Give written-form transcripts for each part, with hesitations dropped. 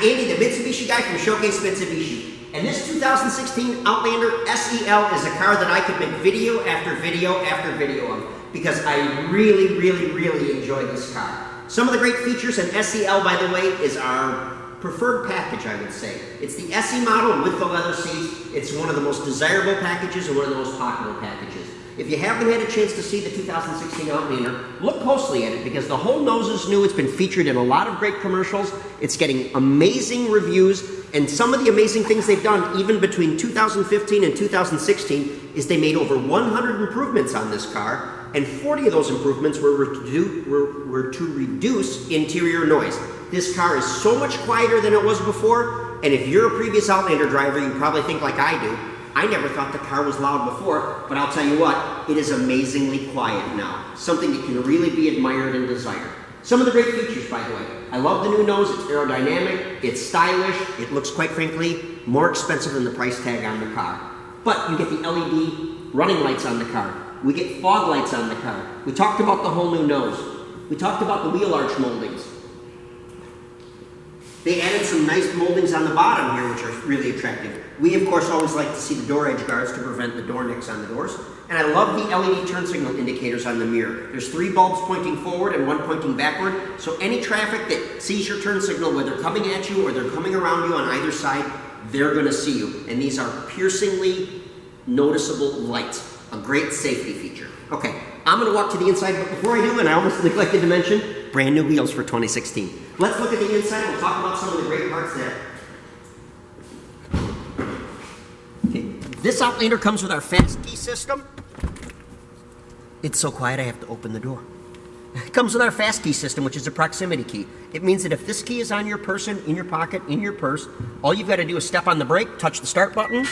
Andy, the Mitsubishi guy from Showcase Mitsubishi. And this 2016 Outlander SEL is a car that I could make video after video after video of because I really, really, really enjoy this car. Some of the great features in SEL, by the way, is our preferred package, I would say. It's the SE model with the leather seats. It's one of the most desirable packages and one of the most popular packages. If you haven't had a chance to see the 2016 Outlander, look closely at it because the whole nose is new. It's been featured in a lot of great commercials. It's getting amazing reviews, and some of the amazing things they've done, even between 2015 and 2016, is they made over 100 improvements on this car, and 40 of those improvements were to reduce interior noise. This car is so much quieter than it was before, and if you're a previous Outlander driver, you probably think like I do. I never thought the car was loud before, but I'll tell you what, it is amazingly quiet now. Something that can really be admired and desired. Some of the great features, by the way. I love the new nose, it's aerodynamic, it's stylish, it looks, quite frankly, more expensive than the price tag on the car. But you get the LED running lights on the car. We get fog lights on the car. We talked about the whole new nose. We talked about the wheel arch moldings. They added some nice moldings on the bottom here, which are really attractive. We, of course, always like to see the door edge guards to prevent the door nicks on the doors. And I love the LED turn signal indicators on the mirror. There's 3 bulbs pointing forward and 1 pointing backward. So any traffic that sees your turn signal, whether coming at you or they're coming around you on either side, they're going to see you. And these are piercingly noticeable lights. A great safety feature. Okay, I'm going to walk to the inside, but before I do, and I almost neglected to mention, brand new wheels for 2016. Let's look at the inside. We'll talk about some of the great parts there. Okay. This Outlander comes with our fast key system. It's so quiet I have to open the door. It comes with our fast key system, which is a proximity key. It means that if this key is on your person, in your pocket, in your purse, all you've got to do is step on the brake, touch the start button,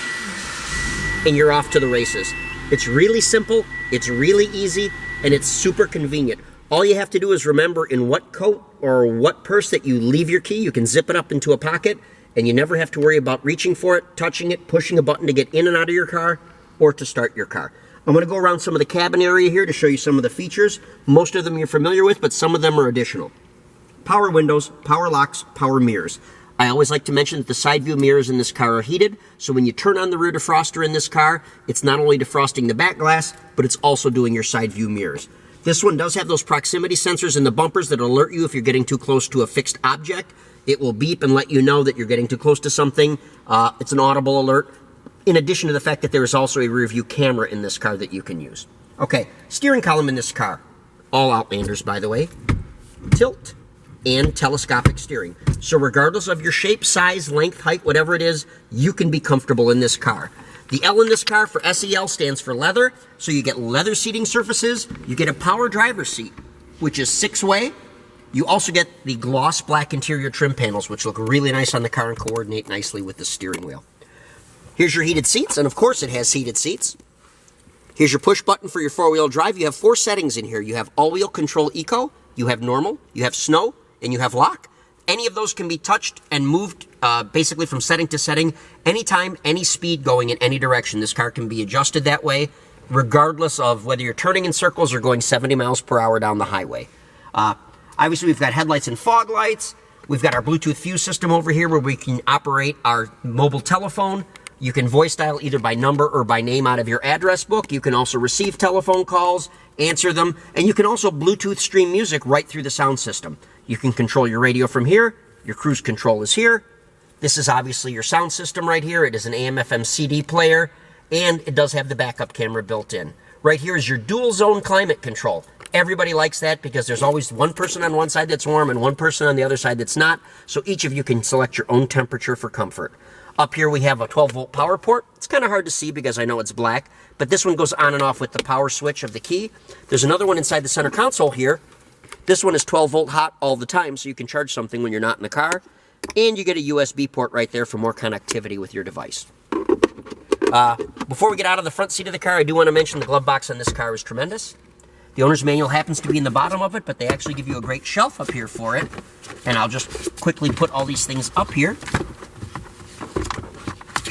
and you're off to the races. It's really simple, it's really easy, and it's super convenient. All you have to do is remember in what coat or what purse that you leave your key. You can zip it up into a pocket, and you never have to worry about reaching for it, touching it, pushing a button to get in and out of your car, or to start your car. I'm going to go around some of the cabin area here to show you some of the features. Most of them you're familiar with, but some of them are additional. Power windows, power locks, power mirrors. I always like to mention that the side view mirrors in this car are heated, so when you turn on the rear defroster in this car, it's not only defrosting the back glass, but it's also doing your side view mirrors. This one does have those proximity sensors in the bumpers that alert you if you're getting too close to a fixed object. It will beep and let you know that you're getting too close to something. It's an audible alert, in addition to the fact that there is also a rear view camera in this car that you can use. Okay, steering column in this car. All Outlanders, by the way. Tilt and telescopic steering. So regardless of your shape, size, length, height, whatever it is, you can be comfortable in this car. The L in this car for SEL stands for leather, so you get leather seating surfaces. You get a power driver's seat, which is 6-way. You also get the gloss black interior trim panels, which look really nice on the car and coordinate nicely with the steering wheel. Here's your heated seats, and of course it has heated seats. Here's your push button for your 4-wheel drive. You have 4 settings in here. You have all-wheel control eco, you have normal, you have snow, and you have lock. Any of those can be touched and moved basically from setting to setting, anytime, any speed going in any direction. This car can be adjusted that way, regardless of whether you're turning in circles or going 70 miles per hour down the highway. Obviously, we've got headlights and fog lights. We've got our Bluetooth fuse system over here where we can operate our mobile telephone. You can voice dial either by number or by name out of your address book. You can also receive telephone calls, answer them, and you can also Bluetooth stream music right through the sound system. You can control your radio from here. Your cruise control is here. This is obviously your sound system right here. It is an AM/FM CD player, and it does have the backup camera built in. Right here is your dual zone climate control. Everybody likes that because there's always one person on one side that's warm and one person on the other side that's not, so each of you can select your own temperature for comfort. Up here we have a 12-volt power port. It's kind of hard to see because I know it's black, but this one goes on and off with the power switch of the key. There's another one inside the center console here. This one is 12-volt hot all the time, so you can charge something when you're not in the car. And you get a USB port right there for more connectivity with your device. Before we get out of the front seat of the car, I do want to mention the glove box on this car is tremendous. The owner's manual happens to be in the bottom of it, but they actually give you a great shelf up here for it. And I'll just quickly put all these things up here.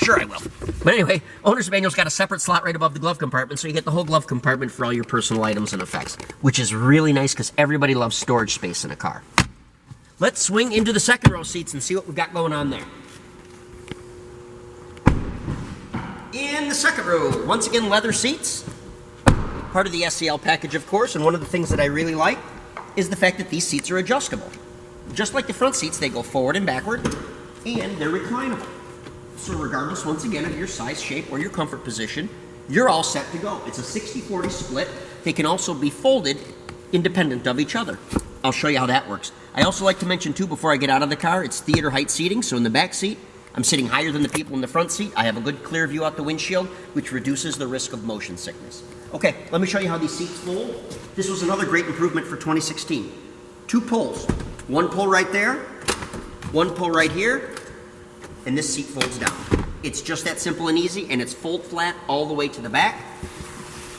Sure I will. But anyway, owner's manual's got a separate slot right above the glove compartment, so you get the whole glove compartment for all your personal items and effects, which is really nice because everybody loves storage space in a car. Let's swing into the second row seats and see what we've got going on there. In the second row, once again, leather seats. Part of the SEL package, of course, and one of the things that I really like is the fact that these seats are adjustable. Just like the front seats, they go forward and backward, and they're reclinable. So regardless, once again, of your size, shape, or your comfort position, you're all set to go. It's a 60-40 split. They can also be folded independent of each other. I'll show you how that works. I also like to mention, too, before I get out of the car, it's theater height seating. So in the back seat, I'm sitting higher than the people in the front seat. I have a good clear view out the windshield, which reduces the risk of motion sickness. Okay, let me show you how these seats fold. This was another great improvement for 2016. 2 pulls. One pull right there, one pull right here, and this seat folds down. It's just that simple and easy, and it's fold flat all the way to the back.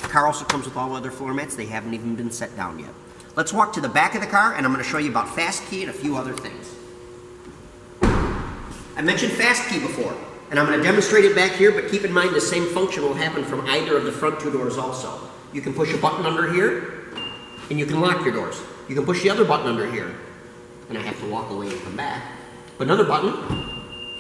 The car also comes with all other floor mats. They haven't even been set down yet. Let's walk to the back of the car, and I'm going to show you about fast key and a few other things. I mentioned fast key before, and I'm going to demonstrate it back here, but keep in mind the same function will happen from either of the front 2 doors also. You can push a button under here, and you can lock your doors. You can push the other button under here, and I have to walk away and come back. But another button,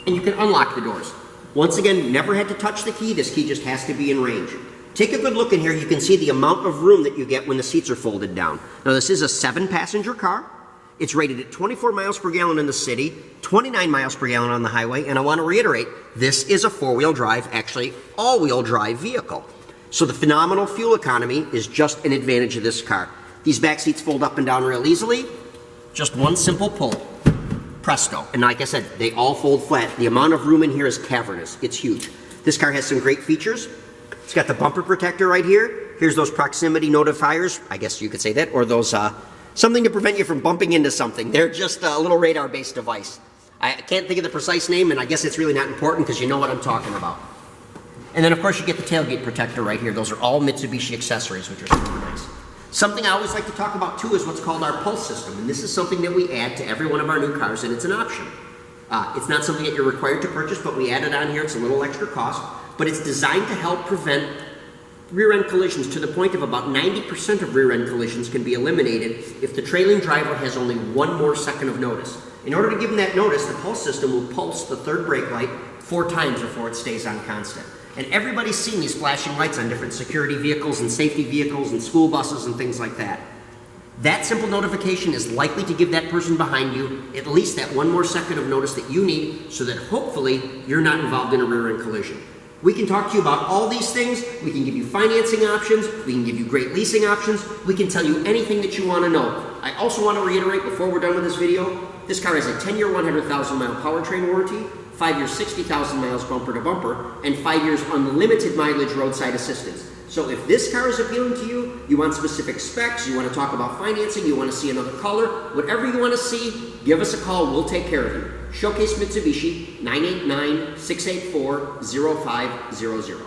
and you can unlock the doors. Once again, never had to touch the key. This key just has to be in range. Take a good look in here. You can see the amount of room that you get when the seats are folded down. Now, this is a 7-passenger car. It's rated at 24 miles per gallon in the city, 29 miles per gallon on the highway, and I want to reiterate, this is a 4-wheel drive, actually all-wheel drive vehicle. So the phenomenal fuel economy is just an advantage of this car. These back seats fold up and down real easily. Just one simple pull. Presto. And like I said, they all fold flat. The amount of room in here is cavernous. It's huge. This car has some great features. It's got the bumper protector right here. Here's those proximity notifiers, I guess you could say that, or those something to prevent you from bumping into something. They're just a little radar-based device. I can't think of the precise name, and I guess it's really not important because you know what I'm talking about. And then, of course, you get the tailgate protector right here. Those are all Mitsubishi accessories, which are super nice. Something I always like to talk about, too, is what's called our pulse system. And this is something that we add to every one of our new cars, and it's an option. It's not something that you're required to purchase, but we add it on here. It's a little extra cost. But it's designed to help prevent rear-end collisions to the point of about 90% of rear-end collisions can be eliminated if the trailing driver has only 1 more second of notice. In order to give them that notice, the pulse system will pulse the third brake light 4 times before it stays on constant. And everybody's seen these flashing lights on different security vehicles and safety vehicles and school buses and things like that. That simple notification is likely to give that person behind you at least that 1 more second of notice that you need so that hopefully you're not involved in a rear-end collision. We can talk to you about all these things. We can give you financing options. We can give you great leasing options. We can tell you anything that you want to know. I also want to reiterate before we're done with this video, this car has a 10-year, 100,000-mile powertrain warranty, 5 years, 60,000 miles bumper to bumper, and 5 years unlimited mileage roadside assistance. So if this car is appealing to you, you want specific specs, you want to talk about financing, you want to see another color, whatever you want to see, give us a call. We'll take care of you. Showcase Mitsubishi, 989-684-0500.